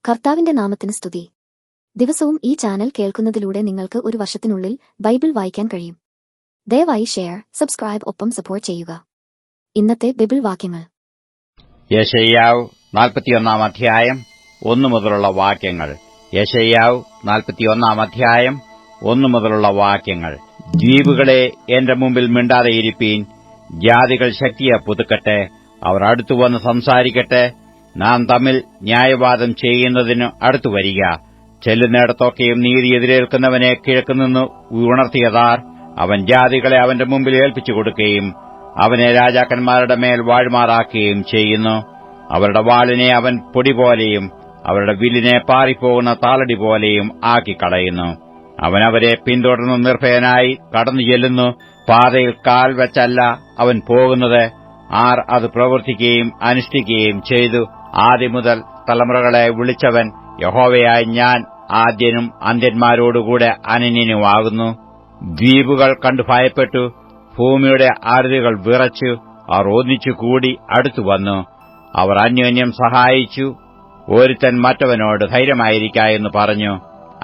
കർത്താവിന്റെ നാമത്തിന് സ്തുതി. ദിവസവും ഈ ചാനൽ കേൾക്കുന്നതിലൂടെ നിങ്ങൾക്ക് ഒരു വർഷത്തിനുള്ളിൽ ബൈബിൾ വായിക്കാൻ കഴിയും. ദയവായി ഷെയർ, സബ്സ്ക്രൈബ് ഒപ്പം സപ്പോർട്ട് ചെയ്യുക. ഇന്നത്തെ ബൈബിൾ വാക്യങ്ങൾ: യെശയ്യാവ് 41 അധ്യായം 1 മുതലുള്ള വാക്യങ്ങൾ. യെശയ്യാവ് 41 അധ്യായം 1 മുതലുള്ള വാക്യങ്ങൾ. ദ്വീപുകളെ എന്റെ മുമ്പിൽ മിണ്ടാതെയിരിപ്പീൻ. ജാതികൾ ശക്തിയെ പുതുക്കട്ടെ, അവർ അടുത്തുവന്ന് സംസാരിക്കട്ടെ. നാം തമ്മിൽ ന്യായവാദം ചെയ്യുന്നതിന് അടുത്തുവരിക. ചെല്ലുന്നിടത്തൊക്കെയും നീതി എതിരേൽക്കുന്നവനെ കിഴക്കുനിന്ന് ഉണർത്തിയതാർ. അവൻ ജാതികളെ അവന്റെ മുമ്പിൽ ഏൽപ്പിച്ചു കൊടുക്കുകയും അവനെ രാജാക്കന്മാരുടെ മേൽ വാഴ്മാറാക്കുകയും ചെയ്യുന്നു. അവരുടെ വാളിനെ അവൻ പൊടിപോലെയും അവരുടെ വില്ലിനെ പാറിപ്പോകുന്ന താളടി പോലെയും ആക്കിക്കളയുന്നു. അവൻ അവരെ പിന്തുടർന്ന് നിർഭയനായി കടന്നു ചെല്ലുന്നു. പാതയിൽ കാൽ വെച്ചല്ല അവൻ പോകുന്നത്. ആർ അത് പ്രവർത്തിക്കുകയും അനുഷ്ഠിക്കുകയും ചെയ്തു. ആദ്യം മുതൽ തലമുറകളെ വിളിച്ചവൻ യഹോവയായ ഞാൻ ആദ്യനും അന്ത്യന്മാരോടുകൂടെ അനന്യനുമാകുന്നു. ദ്വീപുകൾ കണ്ടു ഭയപ്പെട്ടു, ഭൂമിയുടെ അറുതികൾ വിറച്ചു. അവർ ഒന്നിച്ചുകൂടി അടുത്തുവന്നു. അവർ അന്യോന്യം സഹായിച്ചു. ഒരുത്തൻ മറ്റവനോട് ധൈര്യമായിരിക്ക എന്ന് പറഞ്ഞു.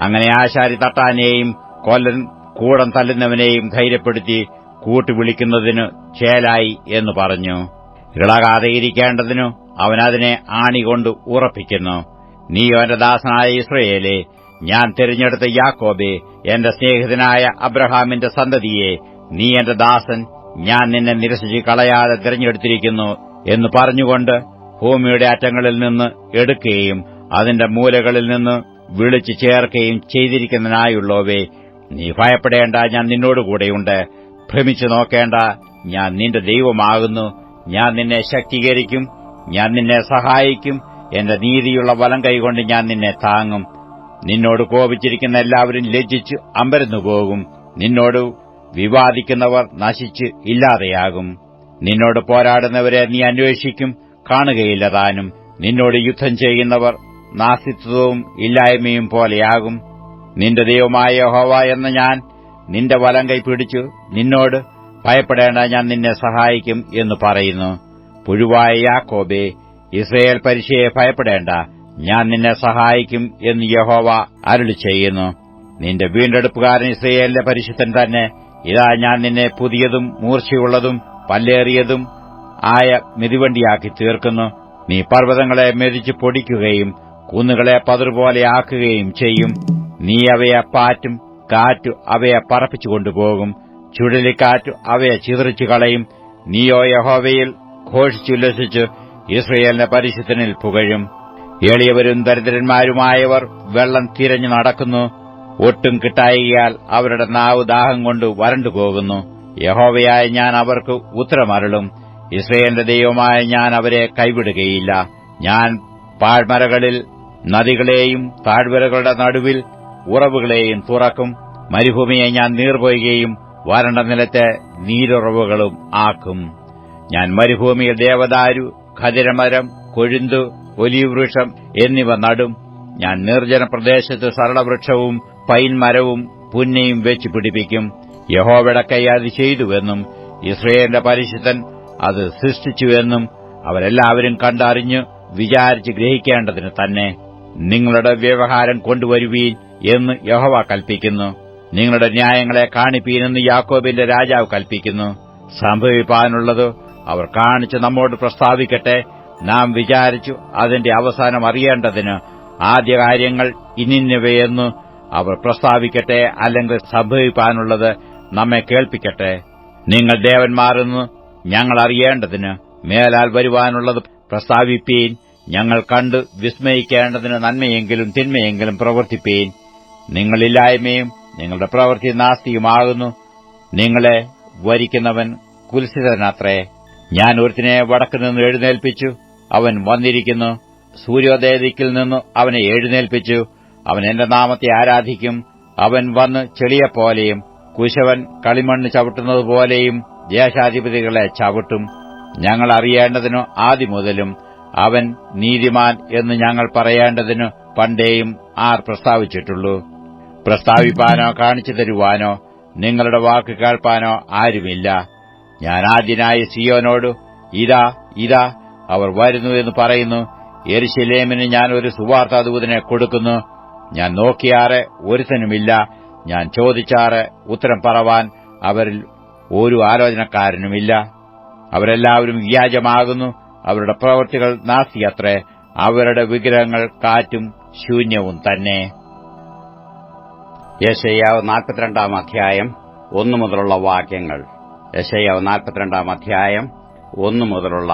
അങ്ങനെ ആശാരി തട്ടാനെയും കൊല്ലൻ കൂടം തല്ലുന്നവനെയും ധൈര്യപ്പെടുത്തി കൂട്ടുവിളിക്കുന്നതിനു ചേലായി എന്ന് പറഞ്ഞു. ഇളകാതെ ഇരിക്കേണ്ടതിനു അവനതിനെ ആണികൊണ്ട് ഉറപ്പിക്കുന്നു. നീയോ എന്റെ ദാസനായ ഇസ്രയേലേ, ഞാൻ തിരഞ്ഞെടുത്ത യാക്കോബേ, എന്റെ സ്നേഹിതനായ അബ്രഹാമിന്റെ സന്തതിയെ, നീ എന്റെ ദാസൻ, ഞാൻ നിന്നെ നിരസിച്ച് കളയാതെ തിരഞ്ഞെടുത്തിരിക്കുന്നു എന്ന് പറഞ്ഞുകൊണ്ട് ഭൂമിയുടെ അറ്റങ്ങളിൽ നിന്ന് എടുക്കുകയും അതിന്റെ മൂലകളിൽ നിന്ന് വിളിച്ചു ചേർക്കുകയും ചെയ്തിരിക്കുന്നതിനായുള്ളവേ, നീ ഭയപ്പെടേണ്ട, ഞാൻ നിന്നോടുകൂടെയുണ്ട്. ഭ്രമിച്ചു നോക്കേണ്ട, ഞാൻ നിന്റെ ദൈവമാകുന്നു. ഞാൻ നിന്നെ ശക്തീകരിക്കും, ഞാൻ നിന്നെ സഹായിക്കും. എന്റെ നീതിയുള്ള വലം കൈകൊണ്ട് ഞാൻ നിന്നെ താങ്ങും. നിന്നോട് കോപിച്ചിരിക്കുന്ന എല്ലാവരും ലജ്ജിച്ച് അമ്പരന്നുപോകും. നിന്നോട് വിവാദിക്കുന്നവർ നശിച്ച് ഇല്ലാതെയാകും. നിന്നോട് പോരാടുന്നവരെ നീ അന്വേഷിക്കും, കാണുകയില്ല താനും. നിന്നോട് യുദ്ധം ചെയ്യുന്നവർ നാസ്തിത്വവും ഇല്ലായ്മയും പോലെയാകും. നിന്റെ ദൈവമായ യഹോവ എന്ന ഞാൻ നിന്റെ വലം കൈ പിടിച്ചു നിന്നോട് ഭയപ്പെടേണ്ട, ഞാൻ നിന്നെ സഹായിക്കും എന്ന് പറയുന്നു. പുഴുവായ യാക്കോബേ, ഇസ്രയേൽ പരിശയെ ഭയപ്പെടേണ്ട, ഞാൻ നിന്നെ സഹായിക്കും എന്ന് യഹോവ അരുളി ചെയ്യുന്നു. നിന്റെ വീണ്ടെടുപ്പുകാരൻ ഇസ്രയേലിന്റെ പരിശുദ്ധൻ തന്നെ. ഇതാ, ഞാൻ നിന്നെ പുതിയതും മൂർച്ചയുള്ളതും പല്ലേറിയതും ആയ മിതിവണ്ടിയാക്കി തീർക്കുന്നു. നീ പർവ്വതങ്ങളെ മെതിച്ചു പൊടിക്കുകയും കുന്നുകളെ പതിർപോലെ ആക്കുകയും ചെയ്യും. നീ അവയെ പാറ്റും, കാറ്റു അവയെ പറപ്പിച്ചുകൊണ്ടുപോകും, ചുഴലിക്കാറ്റു അവയെ ചിതറിച്ചു കളയും. നീയോ യഹോവയിൽ ഘോഷിച്ചുല്ലസിച്ച് ഇസ്രയേലിന്റെ പരിശുദ്ധനിൽ പുകഴും. എളിയവരും ദരിദ്രന്മാരുമായവർ വെള്ളം തിരഞ്ഞു നടക്കുന്നു. ഒട്ടും കിട്ടായികയാൽ അവരുടെ നാവ് ദാഹം കൊണ്ട് വരണ്ടുപോകുന്നു. യഹോവയായ ഞാൻ അവർക്ക് ഉത്തരമരുളും. ഇസ്രയേലിന്റെ ദൈവമായ ഞാൻ അവരെ കൈവിടുകയില്ല. ഞാൻ പാഴ്മരകളിൽ നദികളെയും താഴ്വരകളുടെ നടുവിൽ ഉറവുകളെയും തുറക്കും. മരുഭൂമിയെ ഞാൻ നീർപൊയ്കയും വരണ്ട നിലത്തെ നീരുറവുകളും ആക്കും. ഞാൻ മരുഭൂമിയിൽ ദേവദാരു, ഖദിരമരം, കൊഴുന്തു, ഒലീവ് വൃക്ഷം എന്നിവ നടും. ഞാൻ നിർജ്ജന പ്രദേശത്ത് സരളവൃക്ഷവും പൈൻമരവും പുന്നയും വെച്ചു പിടിപ്പിക്കും. യഹോവയുടെ കൈ അത് ചെയ്തുവെന്നും ഇസ്രയേലിന്റെ പരിശുദ്ധൻ അത് സൃഷ്ടിച്ചുവെന്നും അവരെല്ലാവരും കണ്ടറിഞ്ഞു വിചാരിച്ച് ഗ്രഹിക്കേണ്ടതിന് തന്നെ. നിങ്ങളുടെ വ്യവഹാരം കൊണ്ടുവരുവീൻ എന്ന് യഹോവ കൽപ്പിക്കുന്നു. നിങ്ങളുടെ ന്യായങ്ങളെ കാണിപ്പീനെന്ന് യാക്കോബിന്റെ രാജാവ് കൽപ്പിക്കുന്നു. സംഭവിപ്പാനുള്ളത് അവർ കാണിച്ച് നമ്മോട് പ്രസ്താവിക്കട്ടെ. നാം വിചാരിച്ചു അതിന്റെ അവസാനം അറിയേണ്ടതിന് ആദ്യകാര്യങ്ങൾ ഇന്നിന്നവയെന്ന് അവർ പ്രസ്താവിക്കട്ടെ. അല്ലെങ്കിൽ സംഭവിപ്പാനുള്ളത് നമ്മെ കേൾപ്പിക്കട്ടെ. നിങ്ങൾ ദേവന്മാരെന്ന് ഞങ്ങൾ അറിയേണ്ടതിന് മേലാൽ വരുവാനുള്ളത് പ്രസ്താവിപ്പീൻ. ഞങ്ങൾ കണ്ട് വിസ്മയിക്കേണ്ടതിന് നന്മയെങ്കിലും തിന്മയെങ്കിലും പ്രവർത്തിപ്പീൻ. നിങ്ങളില്ലായ്മയും നിങ്ങളുടെ പ്രവൃത്തി നാസ്തിയുമാകുന്നു. നിങ്ങളെ വരിക്കുന്നവൻ കുൽസിതനത്രേ. ഞാൻ ഒരുത്തിനെ വടക്കുനിന്ന് എഴുന്നേൽപ്പിച്ചു, അവൻ വന്നിരിക്കുന്നു. സൂര്യോദയദിക്കിൽ നിന്ന് അവനെ എഴുന്നേൽപ്പിച്ചു. അവൻ എന്റെ നാമത്തെ ആരാധിക്കും. അവൻ വന്ന് ചെളിയെപ്പോലെയും കുശവൻ കളിമണ്ണ് ചവിട്ടുന്നതുപോലെയും ദേശാധിപതികളെ ചവിട്ടും. ഞങ്ങൾ അറിയേണ്ടതിനു ആദിമുതലും അവൻ നീതിമാൻ എന്ന് ഞങ്ങൾ പറയേണ്ടതിനു പണ്ടേയും ആർ പ്രസ്താവിച്ചിട്ടുള്ളൂ? പ്രസ്താവിപ്പാനോ കാണിച്ചു തരുവാനോ നിങ്ങളുടെ വാക്ക് കേൾപ്പാനോ ആരുമില്ല. ഞാൻ ആദ്യനായ സിയോനോട് ഇതാ ഇതാ അവർ വരുന്നു എന്ന് പറയുന്നു. യെരൂശലേമിന് ഞാൻ ഒരു സുവാർത്താദൂതനെ കൊടുക്കുന്നു. ഞാൻ നോക്കിയാറെ ഒരുത്തനുമില്ല, ഞാൻ ചോദിച്ചാറെ ഉത്തരം പറവാൻ അവരിൽ ഒരു ആലോചനക്കാരനുമില്ല. അവരെല്ലാവരും വ്യാജമാകുന്നു, അവരുടെ പ്രവൃത്തികൾ നാസ്തിയത്രേ, അവരുടെ വിഗ്രഹങ്ങൾ കാറ്റും ശൂന്യവും തന്നെ. യെശയ്യാവ് 42 അധ്യായം 1 മുതലുള്ള വാക്യങ്ങൾ. യെശയ്യാവ് 42 അധ്യായം 1 മുതലുള്ള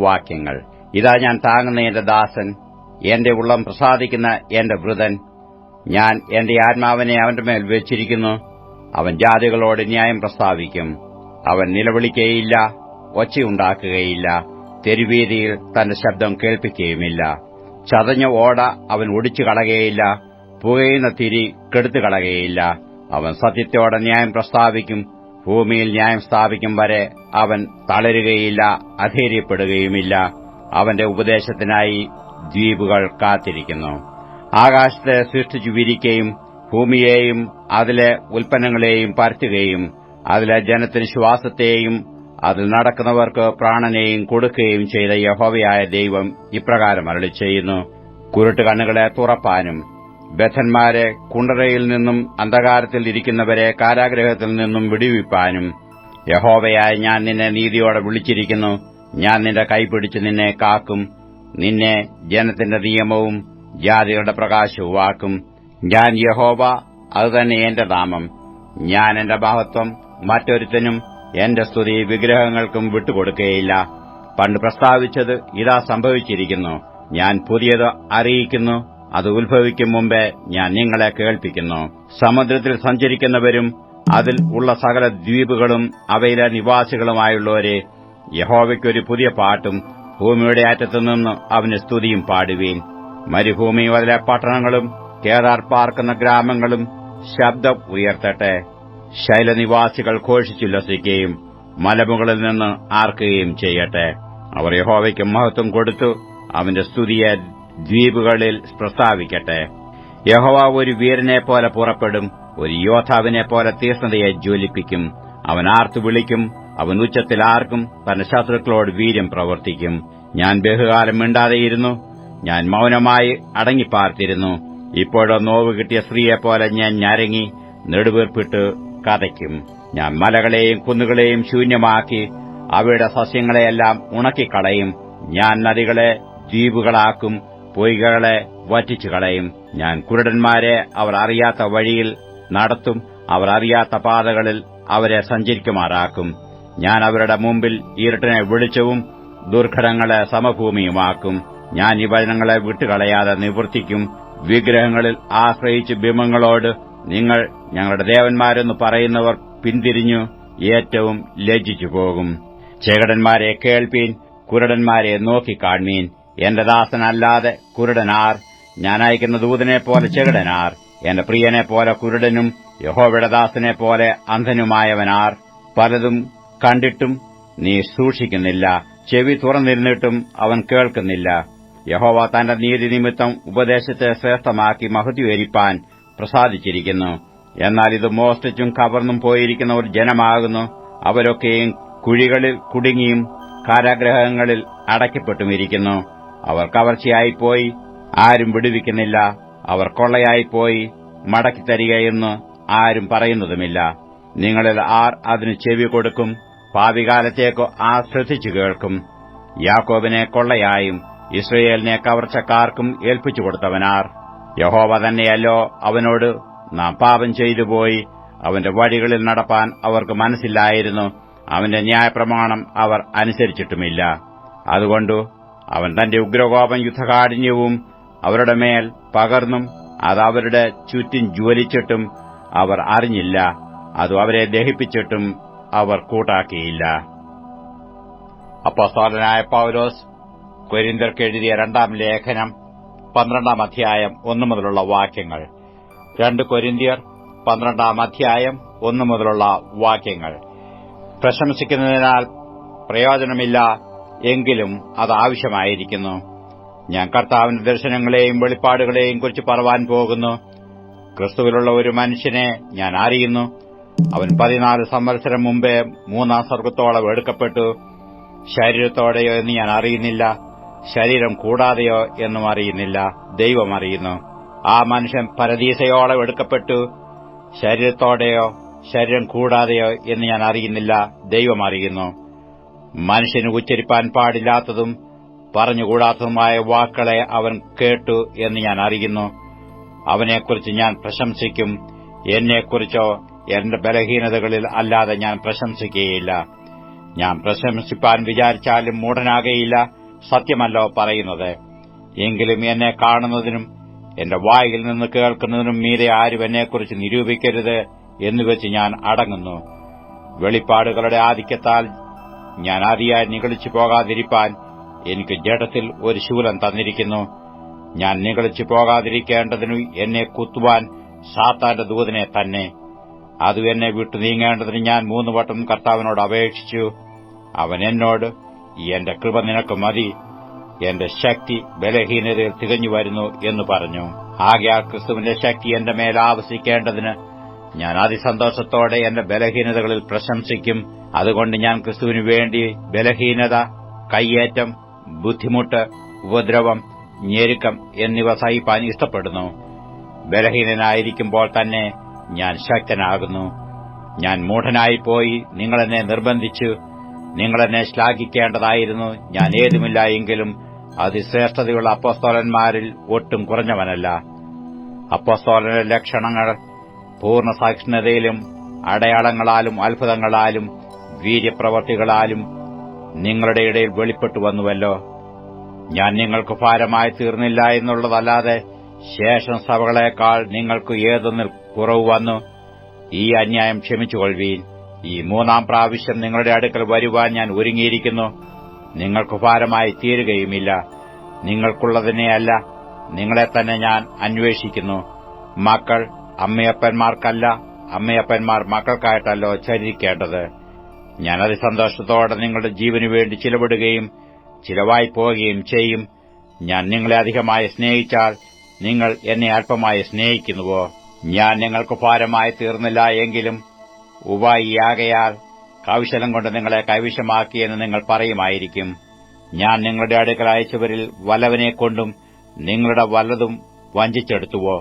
വാക്യങ്ങൾ. ഇതാ ഞാൻ താങ്ങുന്ന എന്റെ ദാസൻ, എന്റെ ഉള്ളം പ്രസാദിക്കുന്ന എന്റെ വൃതൻ. ഞാൻ എന്റെ ആത്മാവിനെ അവന്റെ മേൽ വെച്ചിരിക്കുന്നു. അവൻ ജാതികളോട് ന്യായം പ്രസ്താവിക്കും. അവൻ നിലവിളിക്കുകയില്ല, ഒച്ചയുണ്ടാക്കുകയില്ല, തെരുവീതിയിൽ തന്റെ ശബ്ദം കേൾപ്പിക്കുകയുമില്ല. ചതഞ്ഞ ഓട അവൻ ഒടിച്ചു കളകയില്ല, പുകയുന്ന തിരി കെടുത്തുകളകയില്ല. അവൻ സത്യത്തോടെ ന്യായം പ്രസ്താവിക്കും. ഭൂമിയിൽ ന്യായം സ്ഥാപിക്കും വരെ അവൻ തളരുകയില്ല, അധൈര്യപ്പെടുകയുമില്ല. അവന്റെ ഉപദേശത്തിനായി ദ്വീപുകൾ കാത്തിരിക്കുന്നു. ആകാശത്തെ സൃഷ്ടിച്ചു വിരിക്കുകയും ഭൂമിയെയും അതിലെ ഉൽപ്പന്നങ്ങളെയും പരത്തുകയും അതിലെ ജനത്തിന് ശ്വാസത്തെയും അതിൽ നടക്കുന്നവർക്ക് പ്രാണനെയും കൊടുക്കുകയും ചെയ്ത യഹോവയായ ദൈവം ഇപ്രകാരം അരുളിച്ചെയ്യുന്നു: കുരുട്ടുകണ്ണുകളെ തുറപ്പാനും ബദ്ധന്മാരെ കുണ്ടറയിൽ നിന്നും അന്ധകാരത്തിൽ ഇരിക്കുന്നവരെ കാരാഗൃഹത്തിൽ നിന്നും വിടുവിപ്പാനും യഹോവയായ ഞാൻ നിന്നെ നീതിയോടെ വിളിച്ചിരിക്കുന്നു. ഞാൻ നിന്റെ കൈപിടിച്ച് നിന്നെ കാക്കും. നിന്നെ ജനത്തിന്റെ നിയമവും ജാതികളുടെ പ്രകാശവുമാക്കും. ഞാൻ യഹോവ, അതുതന്നെ എന്റെ നാമം. ഞാൻ എന്റെ മഹത്വം മറ്റൊരുത്തനും എന്റെ സ്തുതി വിഗ്രഹങ്ങൾക്കും വിട്ടുകൊടുക്കുകയില്ല. പണ്ട് പ്രസ്താവിച്ചത് ഇതാ സംഭവിച്ചിരിക്കുന്നു. ഞാൻ പുതിയത് അറിയിക്കുന്നു. അത് ഉത്ഭവിക്കും മുമ്പേ ഞാൻ നിങ്ങളെ കേൾപ്പിക്കുന്നു. സമുദ്രത്തിൽ സഞ്ചരിക്കുന്നവരും അതിൽ ഉള്ള സകല ദ്വീപുകളും അവയിലെ നിവാസികളുമായുള്ളവരെ, യഹോവയ്ക്കൊരു പുതിയ പാട്ടും ഭൂമിയുടെ അറ്റത്തുനിന്ന് അവന് സ്തുതിയും പാടുവീൻ. മരുഭൂമിയും അതിലെ പട്ടണങ്ങളും കേദാർ പാർക്കുന്ന ഗ്രാമങ്ങളും ശബ്ദം ഉയർത്തട്ടെ. ശൈലനിവാസികൾ ഘോഷിച്ചുല്ലസിക്കുകയും മലമുകളിൽ നിന്ന് ആർക്കുകയും ചെയ്യട്ടെ. അവർ യഹോവയ്ക്ക് മഹത്വം കൊടുത്തു അവന്റെ സ്തുതിയെ ദ്വീപുകളിൽ പ്രസ്താവിക്കട്ടെ. യഹോവ ഒരു വീരനെപ്പോലെ പുറപ്പെടും, ഒരു യോദ്ധാവിനെപ്പോലെ തീക്ഷ്ണതയെ ജ്വലിപ്പിക്കും. അവൻ ആർത്തു വിളിക്കും, അവൻ ഉച്ചത്തിൽ ആർക്കും, തന്റെ ശത്രുക്കളോട് വീര്യം പ്രവർത്തിക്കും. ഞാൻ ബഹുകാലം മിണ്ടാതെയിരുന്നു, ഞാൻ മൌനമായി അടങ്ങിപ്പാർത്തിരുന്നു. ഇപ്പോഴോ നോവ് കിട്ടിയ സ്ത്രീയെപ്പോലെ ഞാൻ ഞരങ്ങി നെടുവീർപ്പിട്ട് കഥയ്ക്കും. ഞാൻ മലകളെയും കുന്നുകളെയും ശൂന്യമാക്കി അവയുടെ സസ്യങ്ങളെയെല്ലാം ഉണക്കിക്കളയും. ഞാൻ നദികളെ ദ്വീപുകളാക്കും, പൊയ്കകളെ വറ്റിച്ചുകളയും. ഞാൻ കുരുടന്മാരെ അവർ അറിയാത്ത വഴിയിൽ നടത്തും, അവർ അറിയാത്ത പാതകളിൽ അവരെ സഞ്ചരിക്കുമാറാക്കും. ഞാൻ അവരുടെ മുമ്പിൽ ഇരുട്ടിനെ വെളിച്ചവും ദുർഘടങ്ങളെ സമഭൂമിയുമാക്കും. ഞാൻ ഈ വചനങ്ങളെ വിട്ടുകളയാതെ നിവർത്തിക്കും. വിഗ്രഹങ്ങളിൽ ആശ്രയിച്ച് ബിംബങ്ങളോട് നിങ്ങൾ ഞങ്ങളുടെ ദേവന്മാരെന്ന് പറയുന്നവർ പിന്തിരിഞ്ഞു ഏറ്റവും ലജ്ജിച്ചു പോകും. ചെകടന്മാരെ കേൾപ്പീൻ, കുരുടന്മാരെ നോക്കിക്കാൺമീൻ. എന്റെ ദാസനല്ലാതെ കുരുടനാർ? ഞാൻ അയക്കുന്ന ദൂതനെപ്പോലെ ചെകടനാർ? എന്റെ പ്രിയനെപ്പോലെ കുരുടനും യഹോവയുടെ ദാസനെപ്പോലെ അന്ധനുമായവനാർ? പലതും കണ്ടിട്ടും നീ സൂക്ഷിക്കുന്നില്ല, ചെവി തുറന്നിരുന്നിട്ടും അവൻ കേൾക്കുന്നില്ല. യഹോവ തന്റെ നീതി നിമിത്തം ഉപദേശത്തെ ശ്രേഷ്ഠമാക്കി മഹത്വീകരിപ്പാൻ പ്രസാദിച്ചിരിക്കുന്നു. എന്നാൽ ഇത് മോഷ്ടിച്ചും കവർന്നും പോയിരിക്കുന്ന ഒരു ജനമാകുന്നു. അവരൊക്കെയും കുഴികളിൽ കുടുങ്ങിയും കാരാഗ്രഹങ്ങളിൽ അടയ്ക്കപ്പെട്ടുമിരിക്കുന്നു. അവർ കവർച്ചയായിപ്പോയി, ആരും വിടുവിക്കുന്നില്ല. അവർ കൊള്ളയായിപ്പോയി, മടക്കിത്തരികയെന്ന് ആരും പറയുന്നതുമില്ല. നിങ്ങളിൽ ആർ അതിന് ചെവി കൊടുക്കും? ഭാവികാലത്തേക്ക് ആർ ശ്രദ്ധിച്ചു കേൾക്കും? യാക്കോബിനെ കൊള്ളയായും ഇസ്രയേലിനെ കവർച്ചക്കാർക്കും ഏൽപ്പിച്ചു കൊടുത്തവനാർ? യഹോവ തന്നെയല്ലോ അവനോട് നാം പാപം ചെയ്തുപോയി, അവന്റെ വഴികളിൽ നടപ്പാൻ അവർക്ക് മനസ്സില്ലായിരുന്നു, അവന്റെ ന്യായപ്രമാണം അവർ അനുസരിച്ചിട്ടുമില്ല. അതുകൊണ്ട് അവൻ തന്റെ ഉഗ്രകോപം യുദ്ധകാഠിന്യവും അവരുടെ മേൽ പകർന്നും അത് അവരുടെ ചുറ്റും ജ്വലിച്ചിട്ടും അവർ അറിഞ്ഞില്ല, അത് അവരെ ദഹിപ്പിച്ചിട്ടും അവർ കൂട്ടാക്കിയില്ല. അപ്പോസ്തലനായ പൗലോസ് കൊരിന്ത്യർക്ക് എഴുതിയ 2-ാം ലേഖനം 12-ാം അധ്യായം 1 മുതലുള്ള വാക്യങ്ങൾ. 2 കൊരിന്ത്യർ 12-ാം അധ്യായം 1 മുതലുള്ള വാക്യങ്ങൾ. പ്രശംസിക്കുന്നതിനാൽ പ്രയോജനമില്ല, എങ്കിലും അത് ആവശ്യമായിരിക്കുന്നു. ഞാൻ കർത്താവിന്റെ ദർശനങ്ങളെയും വെളിപ്പാടുകളെയും കുറിച്ച് പറവാൻ പോകുന്നു. ക്രിസ്തുവിലുള്ള ഒരു മനുഷ്യനെ ഞാൻ അറിയുന്നു. അവൻ 14 സംവത്സരം മുമ്പേ 3-ാം സ്വർഗ്ഗത്തോളം എടുക്കപ്പെട്ടു. ശരീരത്തോടെയോ എന്ന് ഞാൻ അറിയുന്നില്ല. ശരീരം കൂടാതെയോ എന്നും അറിയുന്നില്ല, ദൈവം അറിയുന്നു. ആ മനുഷ്യൻ പരദീസയോളം എടുക്കപ്പെട്ടു, ശരീരത്തോടെയോ ശരീരം കൂടാതെയോ എന്ന് ഞാൻ അറിയുന്നില്ല, ദൈവം അറിയുന്നു. മനുഷ്യന് ഉച്ചരിപ്പാൻ പാടില്ലാത്തതും പറഞ്ഞുകൂടാത്തതുമായ വാക്കുകളെ അവൻ കേട്ടു എന്ന് ഞാൻ അറിയുന്നു. അവനെക്കുറിച്ച് ഞാൻ പ്രശംസിക്കും. എന്നെക്കുറിച്ചോ എന്റെ ബലഹീനതകളിൽ അല്ലാതെ ഞാൻ പ്രശംസിക്കുകയില്ല. ഞാൻ പ്രശംസിപ്പാൻ വിചാരിച്ചാലും മൂഢനാകയില്ല, സത്യമല്ലോ പറയുന്നത്. എങ്കിലും എന്നെ കാണുന്നതിനും എന്റെ വായിൽ നിന്ന് കേൾക്കുന്നതിനും മീതെ ആരും എന്നെക്കുറിച്ച് നിരൂപിക്കരുത് എന്നുവെച്ച് ഞാൻ അടങ്ങുന്നു. വെളിപ്പാടുകളുടെ ആധിക്യത്താൽ ഞാൻ അതിയായി നിഗളിച്ചു പോകാതിരിപ്പാൻ എനിക്ക് ജഡത്തിൽ ഒരു ശൂലം തന്നിരിക്കുന്നു. ഞാൻ നിഗളിച്ചു പോകാതിരിക്കേണ്ടതിനു എന്നെ കുത്തുവാൻ സാത്താന്റെ ദൂതനെ തന്നെ. അത് എന്നെ വിട്ടു നീങ്ങേണ്ടതിന് ഞാൻ 3 വട്ടം കർത്താവിനോട് അപേക്ഷിച്ചു. അവൻ എന്നോട്, എന്റെ കൃപ നിനക്ക് മതി, എന്റെ ശക്തി ബലഹീനതയിൽ തികഞ്ഞു വരുന്നു എന്ന് പറഞ്ഞു. ആകയാൽ ക്രിസ്തുവിന്റെ ശക്തി എന്റെ മേൽ ആവസിക്കേണ്ടതിന് ഞാൻ അതിസന്തോഷത്തോടെ എന്റെ ബലഹീനതകളിൽ പ്രശംസിക്കും. അതുകൊണ്ട് ഞാൻ ക്രിസ്തുവിനു വേണ്ടി ബലഹീനത, കയ്യേറ്റം, ബുദ്ധിമുട്ട്, ഉപദ്രവം, ഞെരുക്കം എന്നിവ സഹിപ്പാൻ ഇഷ്ടപ്പെടുന്നു. ബലഹീനനായിരിക്കുമ്പോൾ തന്നെ ഞാൻ ശക്തനാകുന്നു. ഞാൻ മൂഢനായിപ്പോയി, നിങ്ങളെന്നെ നിർബന്ധിച്ചു. നിങ്ങളെന്നെ ശ്ലാഘിക്കേണ്ടതായിരുന്നു. ഞാൻ ഏതുമില്ല എങ്കിലും അതിശ്രേഷ്ഠതയുള്ള അപ്പോസ്തലന്മാരിൽ ഒട്ടും കുറഞ്ഞവനല്ല. അപ്പോസ്തലന്റെ ലക്ഷണങ്ങൾ പൂർണ്ണ സഹിഷ്ണുതയിലും അടയാളങ്ങളാലും അത്ഭുതങ്ങളാലും വീര്യപ്രവർത്തികളാലും നിങ്ങളുടെ ഇടയിൽ വെളിപ്പെട്ടു വന്നുവല്ലോ. ഞാൻ നിങ്ങൾക്ക് ഭാരമായി തീർന്നില്ല എന്നുള്ളതല്ലാതെ ശേഷം സഭകളെക്കാൾ നിങ്ങൾക്ക് ഏതൊന്നിൽ കുറവ് വന്നു. ഈ അന്യായം ക്ഷമിച്ചുകൊള്ളുവീൻ. ഈ 3-ാം പ്രാവശ്യം നിങ്ങളുടെ അടുക്കൽ വരുവാൻ ഞാൻ ഒരുങ്ങിയിരിക്കുന്നു. നിങ്ങൾക്ക് ഭാരമായി തീരുകയുമില്ല. നിങ്ങൾക്കുള്ളതിനെയല്ല, നിങ്ങളെ തന്നെ ഞാൻ അന്വേഷിക്കുന്നു. മക്കൾ അമ്മയപ്പന്മാർക്കല്ല, അമ്മയപ്പന്മാർ മക്കൾക്കായിട്ടല്ലോ ചരിക്കേണ്ടത്. ഞാൻ അതിസന്തോഷത്തോടെ നിങ്ങളുടെ ജീവനു വേണ്ടി ചിലവിടുകയും ചിലവായി പോവുകയും ചെയ്യും. ഞാൻ നിങ്ങളെ അധികമായി സ്നേഹിച്ചാൽ നിങ്ങൾ എന്നെ അല്പമായി സ്നേഹിക്കുന്നുവോ? ഞാൻ നിങ്ങൾക്ക് ഭാരമായി തീർന്നില്ല എങ്കിലും ഉപായിയാകയാൽ കൗശലം കൊണ്ട് നിങ്ങളെ കൈവശമാക്കിയെന്ന് നിങ്ങൾ പറയുമായിരിക്കും. ഞാൻ നിങ്ങളുടെ അടുക്കൽ അയച്ചവരിൽ വല്ലവനെക്കൊണ്ടും നിങ്ങളുടെ വല്ലതും വഞ്ചിച്ചെടുത്തുവോ?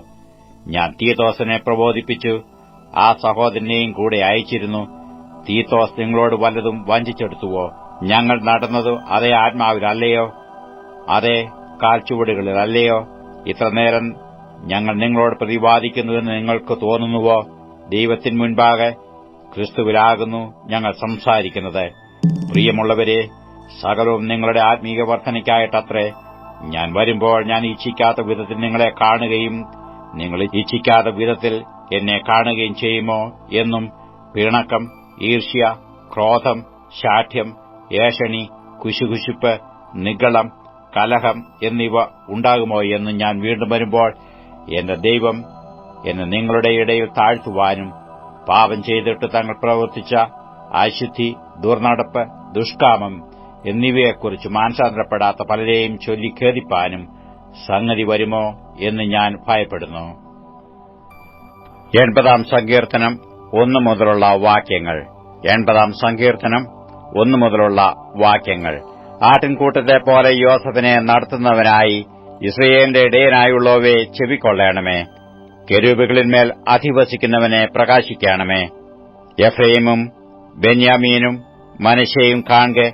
ഞാൻ തീത്തോസിനെ പ്രബോധിപ്പിച്ചു, ആ സഹോദരനെയും കൂടെ അയച്ചിരുന്നു. തീത്തോസ് നിങ്ങളോട് വല്ലതും വഞ്ചിച്ചെടുത്തുവോ? ഞങ്ങൾ നടന്നത് അതേ ആത്മാവിലല്ലയോ? അതേ കാൽച്ചുവടുകളിലല്ലയോ? ഇത്രനേരം ഞങ്ങൾ നിങ്ങളോട് പ്രതിവാദിക്കുന്നുവെന്ന് നിങ്ങൾക്ക് തോന്നുന്നുവോ? ദൈവത്തിൻ മുൻപാകെ ക്രിസ്തുവിലാകുന്നു ഞങ്ങൾ സംസാരിക്കുന്നത്. പ്രിയമുള്ളവരെ, സകലവും നിങ്ങളുടെ ആത്മീയ വർധനയ്ക്കായിട്ടത്രേ. ഞാൻ വരുമ്പോൾ ഞാൻ ഇച്ഛിക്കാത്ത വിധത്തിൽ നിങ്ങളെ കാണുകയും നിങ്ങൾ ഇച്ഛിക്കാത്ത വിധത്തിൽ എന്നെ കാണുകയും ചെയ്യുമോ എന്നും പിണക്കം, ഈർഷ്യ, ക്രോധം, ശാഠ്യം, ഏഷണി, കുശുകുശുപ്പ്, നിഗളം, കലഹം എന്നിവ ഉണ്ടാകുമോ എന്നും ഞാൻ വീണ്ടും വരുമ്പോൾ എന്റെ ദൈവം എന്നെ നിങ്ങളുടെ ഇടയിൽ താഴ്ത്തുവാനും പാപം ചെയ്തിട്ട് തങ്ങൾ പ്രവർത്തിച്ച അശുദ്ധി, ദുർനടപ്പ്, ദുഷ്കാമം എന്നിവയെക്കുറിച്ച് മാനസാന്തരപ്പെടാത്ത പലരെയും ചൊല്ലി ഖേദിപ്പാനും സംഗതി വരുമോ എന്ന് ഞാൻ ഭയപ്പെടുന്നു. 80-ാം സങ്കീർത്തനം 1 മുതലുള്ള വാക്യങ്ങൾ. 80-ാം സങ്കീർത്തനം 1 മുതലുള്ള വാക്യങ്ങൾ. ആട്ടിൻകൂട്ടത്തെ പോലെ യോസഫിനെ നടത്തുന്നവനായി ഇസ്രായേലിന്റെ ഇടയനായുള്ളവയെ ചെവിക്കൊള്ളണമേ. കെരൂബുകളിന്മേൽ അധിവസിക്കുന്നവനെ പ്രകാശിക്കണമേ. എഫ്രയീമും ബെന്യാമീനും മനശ്ശെയും കാൺകെ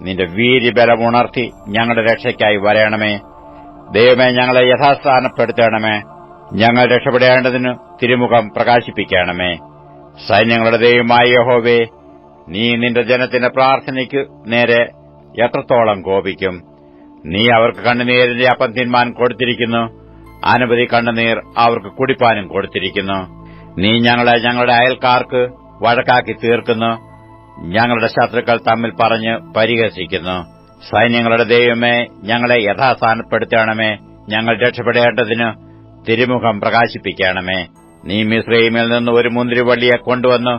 നിന്റെ വീര്യബലമുണർത്തി ഞങ്ങളുടെ രക്ഷയ്ക്കായി വരയണമേ. ദൈവമേ, ഞങ്ങളെ യഥാസ്ഥാനപ്പെടുത്തണമേ. ഞങ്ങൾ രക്ഷപ്പെടേണ്ടതിന് തിരുമുഖം പ്രകാശിപ്പിക്കണമേ. സൈന്യങ്ങളുടെ ദൈവമായ യഹോവേ, നീ നിന്റെ ജനത്തിന്റെ പ്രാർത്ഥനയ്ക്കു നേരെ എത്രത്തോളം കോപിക്കും? നീ അവർക്ക് കണ്ണുനീരിന്റെ അപ്പം തിന്മാൻ കൊടുത്തിരിക്കുന്നു, അനവധി കണ്ണുനീർ അവർക്ക് കുടിപ്പാനും കൊടുത്തിരിക്കുന്നു. നീ ഞങ്ങളെ ഞങ്ങളുടെ അയൽക്കാർക്ക് വഴക്കാക്കി തീർക്കുന്നു, ഞങ്ങളുടെ ശത്രുക്കൾ തമ്മിൽ പറഞ്ഞ് പരിഹസിക്കുന്നു. സൈന്യങ്ങളുടെ ദൈവമേ, ഞങ്ങളെ യഥാസ്ഥാനപ്പെടുത്തണമേ. ഞങ്ങൾ രക്ഷപ്പെടേണ്ടതിന് തിരുമുഖം പ്രകാശിപ്പിക്കണമേ. നീ മിസ്രയീമിൽ നിന്ന് ഒരു മുന്തിരിവള്ളിയെ കൊണ്ടുവന്നു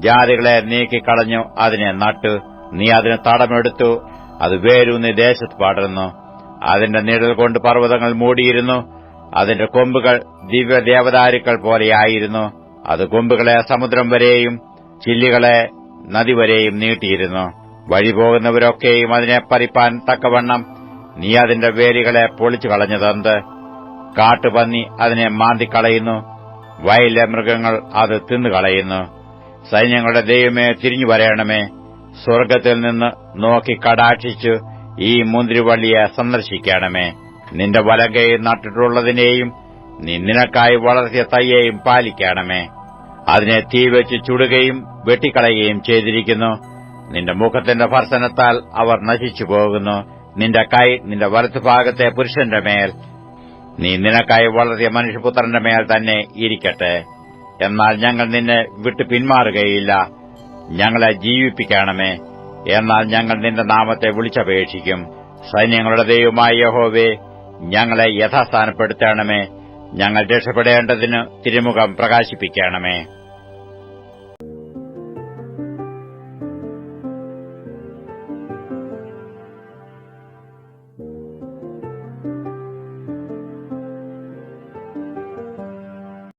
ജാതികളെ നീക്കിക്കളഞ്ഞു അതിനെ നട്ടു. നീ അതിന് തടമെടുത്തു, അത് വേരൂന്നി ദേശത്ത് പടർന്നു. അതിന്റെ നിഴൽ കൊണ്ട് പർവ്വതങ്ങൾ മൂടിയിരുന്നു. അതിന്റെ കൊമ്പുകൾ ദിവ്യദേവദാരുക്കൾ പോലെയായിരുന്നു. അത് കൊമ്പുകളെ സമുദ്രം വരെയും ചില്ലികളെ നദി വരെയും നീട്ടിയിരുന്നു. വഴിപോകുന്നവരൊക്കെയും അതിനെ പറിപ്പാൻ തക്കവണ്ണം നീ അതിന്റെ വേരുകളെ പൊളിച്ചു കളഞ്ഞതെന്ത്? കാട്ടുപന്നി അതിനെ മാന്തിക്കളയുന്നു, വയലിലെ മൃഗങ്ങൾ അത് തിന്നുകളയുന്നു. സൈന്യങ്ങളുടെ ദൈവമേ, തിരിഞ്ഞു വരയണമേ. സ്വർഗ്ഗത്തിൽ നിന്ന് നോക്കി കടാക്ഷിച്ചു ഈ മുന്തിരിവള്ളിയെ സന്ദർശിക്കണമേ. നിന്റെ വലങ്കൈ നട്ടിട്ടുള്ളതിനെയും നീ നിനക്കായി വളർത്തിയ തയ്യെയും പാലിക്കണമേ. അതിനെ തീവെച്ച് ചുടുകയും വെട്ടിക്കളയുകയും ചെയ്തിരിക്കുന്നു. നിന്റെ മുഖത്തിന്റെ ഭർസനത്താൽ അവർ നശിച്ചു പോകുന്നു. നിന്റെ കൈ നിന്റെ വലത്തുഭാഗത്തെ പുരുഷന്റെ മേൽ, നീ നിനക്കായി വളർത്തിയ മനുഷ്യപുത്രന്റെ മേൽ തന്നെ ഇരിക്കട്ടെ. എന്നാൽ ഞങ്ങൾ നിന്നെ വിട്ടു പിന്മാറുകയില്ല. ഞങ്ങളെ ജീവിപ്പിക്കണമേ. എന്നാൽ ഞങ്ങൾ നിന്റെ നാമത്തെ വിളിച്ചപേക്ഷിക്കും. സൈന്യങ്ങളുടെ ദൈവമായ യഹോവേ, ഞങ്ങളെ യഥാസ്ഥാനപ്പെടുത്തണമേ. ഞങ്ങൾ രക്ഷപ്പെടേണ്ടതിന് തിരുമുഖം പ്രകാശിപ്പിക്കണമേ.